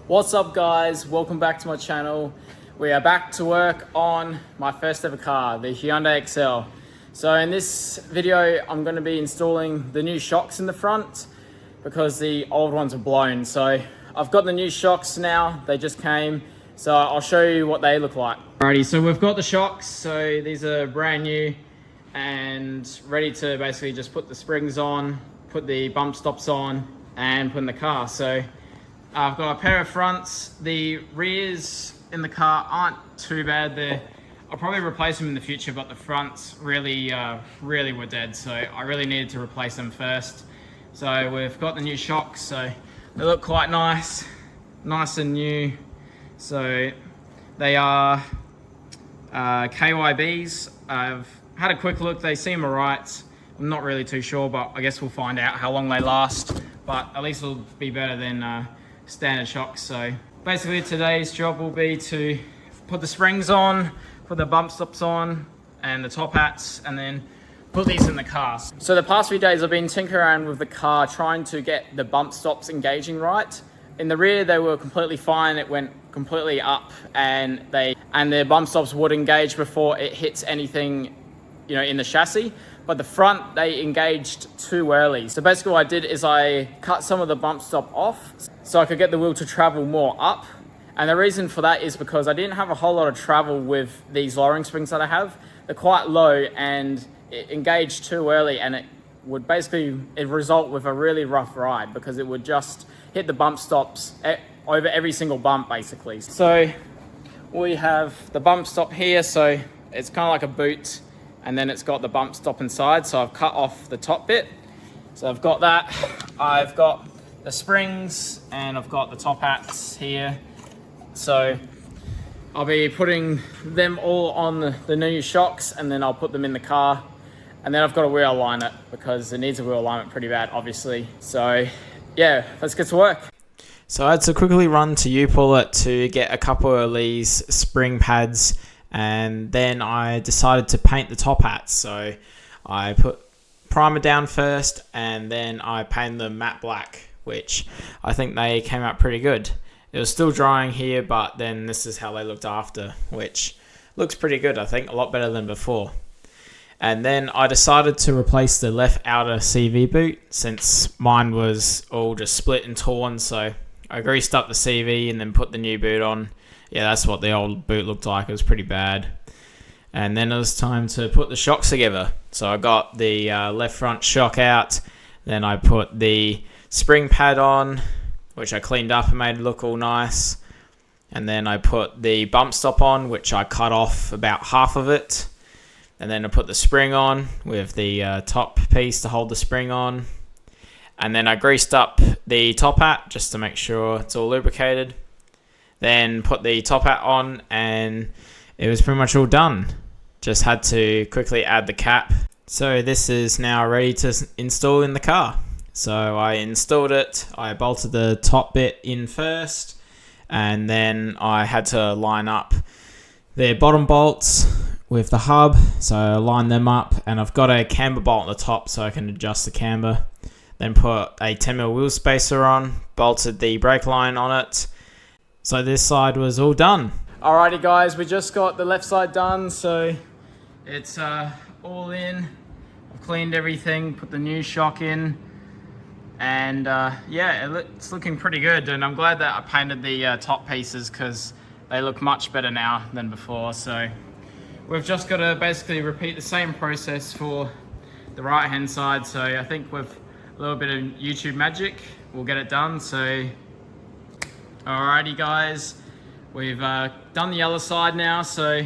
What's up guys, welcome back to my channel. We are back to work on my first ever car, the Hyundai Excel. So in this video, I'm going to be installing the new shocks in the front because the old ones are blown. So I've got the new shocks now, they just came. So I'll show you what they look like. Alrighty, so we've got the shocks. So these are brand new and ready to basically just put the springs on, put the bump stops on and put in the car. So I've got a pair of fronts. The rears in the car aren't too bad. I'll probably replace them in the future, but the fronts really were dead. So I really needed to replace them first. So we've got the new shocks. So they look quite nice and new. So they are KYBs. I've had a quick look. They seem alright. I'm not really too sure, but I guess we'll find out how long they last. But at least it'll be better than standard shocks. So basically today's job will be to put the springs on, put the bump stops on and the top hats, and then put these in the car. So the past few days I've been tinkering around with the car trying to get the bump stops engaging right. In the rear they were completely fine, it went completely up and the bump stops would engage before it hits anything, you know, in the chassis. But the front, they engaged too early. So basically what I did is I cut some of the bump stop off so I could get the wheel to travel more up. And the reason for that is because I didn't have a whole lot of travel with these lowering springs that I have. They're quite low and it engaged too early, and it would basically result with a really rough ride because it would just hit the bump stops over every single bump basically. So we have the bump stop here, so it's kind of like a boot, and then it's got the bump stop inside. So I've cut off the top bit. So I've got that. I've got the springs and I've got the top hats here. So I'll be putting them all on the new shocks, and then I'll put them in the car. And then I've got to wheel align it because it needs a wheel alignment pretty bad, obviously. So yeah, let's get to work. So I had to quickly run to U-Pull-It to get a couple of these spring pads, and then I decided to paint the top hats. So I put primer down first and then I painted them matte black, which I think they came out pretty good. It was still drying here, but then this is how they looked after, which looks pretty good. I think a lot better than before. And then I decided to replace the left outer CV boot since mine was all just split and torn. So I greased up the CV and then put the new boot on. Yeah, that's what the old boot looked like. It was pretty bad. And then it was time to put the shocks together. So I got the left front shock out. Then I put the spring pad on, which I cleaned up and made it look all nice. And then I put the bump stop on, which I cut off about half of it. And then I put the spring on with the top piece to hold the spring on. And then I greased up the top hat just to make sure it's all lubricated. Then put the top hat on and it was pretty much all done. Just had to quickly add the cap. So this is now ready to install in the car. So I installed it. I bolted the top bit in first, and then I had to line up the bottom bolts with the hub. So I lined them up, and I've got a camber bolt on the top so I can adjust the camber. Then put a 10mm wheel spacer on, bolted the brake line on it. So this side was all done. Alrighty guys, we just got the left side done, so it's all in. I've cleaned everything, put the new shock in, and yeah, it's looking pretty good. And I'm glad that I painted the top pieces because they look much better now than before. So we've just got to basically repeat the same process for the right hand side. So I think with a little bit of YouTube magic, we'll get it done. So alrighty guys, we've done the other side now, so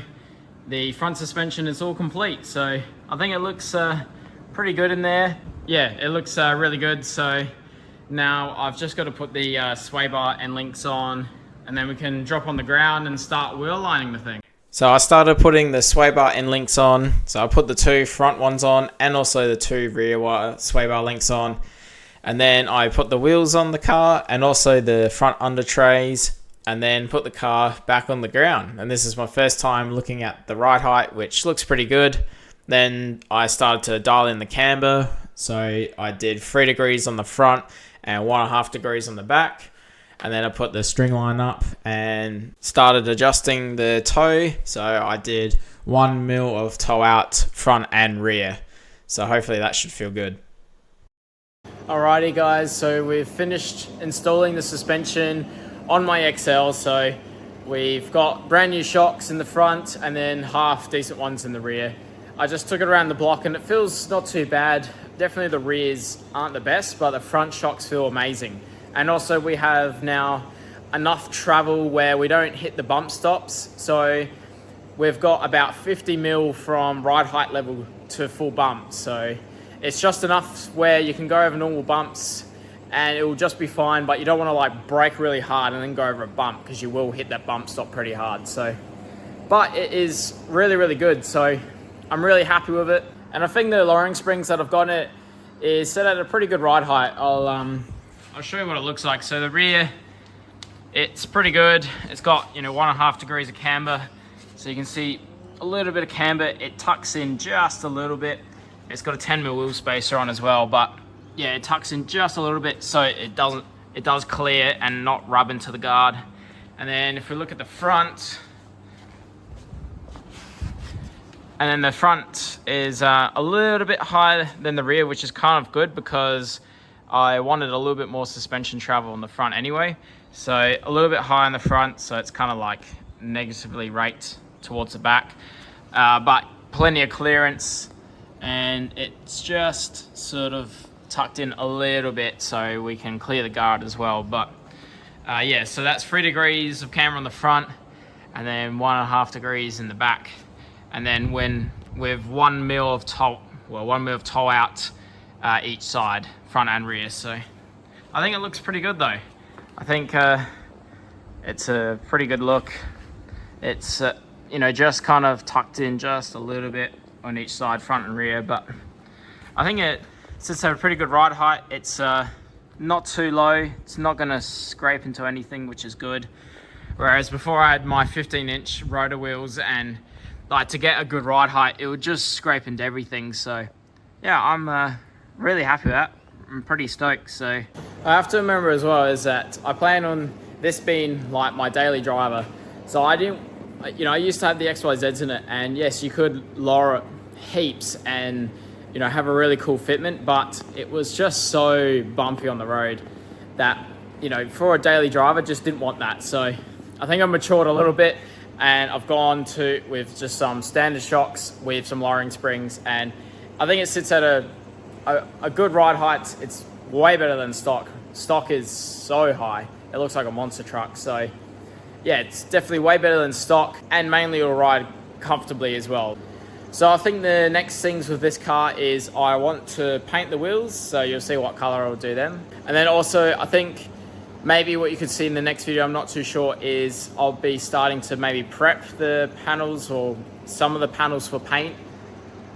the front suspension is all complete. So I think it looks pretty good in there. Yeah, it looks really good. So now I've just got to put the sway bar and links on, and then we can drop on the ground and start wheel lining the thing. So I started putting the sway bar end links on. So I put the two front ones on and also the two rear sway bar links on. And then I put the wheels on the car and also the front under trays, and then put the car back on the ground. And this is my first time looking at the ride height, which looks pretty good. Then I started to dial in the camber. So I did 3 degrees on the front and 1.5 degrees on the back. And then I put the string line up and started adjusting the toe. So I did 1 mil of toe out front and rear. So hopefully that should feel good. Alrighty guys, so we've finished installing the suspension on my XL. So we've got brand new shocks in the front and then half decent ones in the rear. I just took it around the block and it feels not too bad. Definitely the rears aren't the best, but the front shocks feel amazing. And also we have now enough travel where we don't hit the bump stops. So we've got about 50 mil from ride height level to full bump. So it's just enough where you can go over normal bumps and it will just be fine, but you don't want to like brake really hard and then go over a bump because you will hit that bump stop pretty hard. So, but it is really, really good. So I'm really happy with it. And I think the lowering springs that I've got in it is set at a pretty good ride height. I'll show you what it looks like. So the rear, it's pretty good. It's got, 1.5 degrees of camber. So you can see a little bit of camber. It tucks in just a little bit. It's got a 10 mil wheel spacer on as well, but yeah, it tucks in just a little bit so it does clear and not rub into the guard. And then if we look at the front, and then the front is a little bit higher than the rear, which is kind of good because I wanted a little bit more suspension travel on the front anyway. So a little bit high on the front, so it's kind of like negatively raked towards the back, but plenty of clearance, and it's just sort of tucked in a little bit so we can clear the guard as well. But yeah, so that's 3 degrees of camber on the front and then 1.5 degrees in the back. And then with 1 mil of toe out each side, front and rear. So I think it looks pretty good though. I think it's a pretty good look. It's just kind of tucked in just a little bit on each side, front and rear, but I think it sits at a pretty good ride height. It's not too low. It's not gonna scrape into anything, which is good. Whereas before I had my 15-inch rotor wheels, and like to get a good ride height, it would just scrape into everything. So yeah, I'm really happy with that. I'm pretty stoked. So I have to remember as well is that I plan on this being like my daily driver. So I didn't, I used to have the XYZs in it, and yes, you could lower it heaps and have a really cool fitment, but it was just so bumpy on the road that for a daily driver just didn't want that. So I think I've matured a little bit, and I've gone with just some standard shocks with some lowering springs, and I think it sits at a good ride height. It's way better than stock. Stock is so high, it looks like a monster truck. So yeah, it's definitely way better than stock, and mainly it'll ride comfortably as well. So I think the next things with this car is I want to paint the wheels, so you'll see what color I'll do them. And then also I think maybe what you could see in the next video, I'm not too sure, is I'll be starting to maybe prep the panels or some of the panels for paint.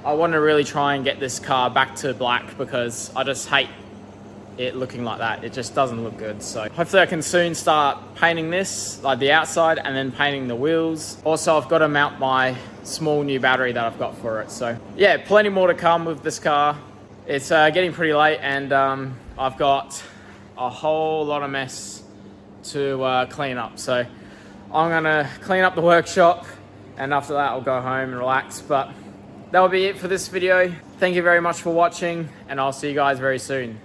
I want to really try and get this car back to black because I just hate it looking like that. It just doesn't look good. So hopefully I can soon start painting this, like the outside, and then painting the wheels. Also, I've got to mount my small new battery that I've got for it. So yeah, plenty more to come with this car. It's getting pretty late, and I've got a whole lot of mess to clean up. So I'm gonna clean up the workshop, and after that I'll go home and relax. But that will be it for this video. Thank you very much for watching, and I'll see you guys very soon.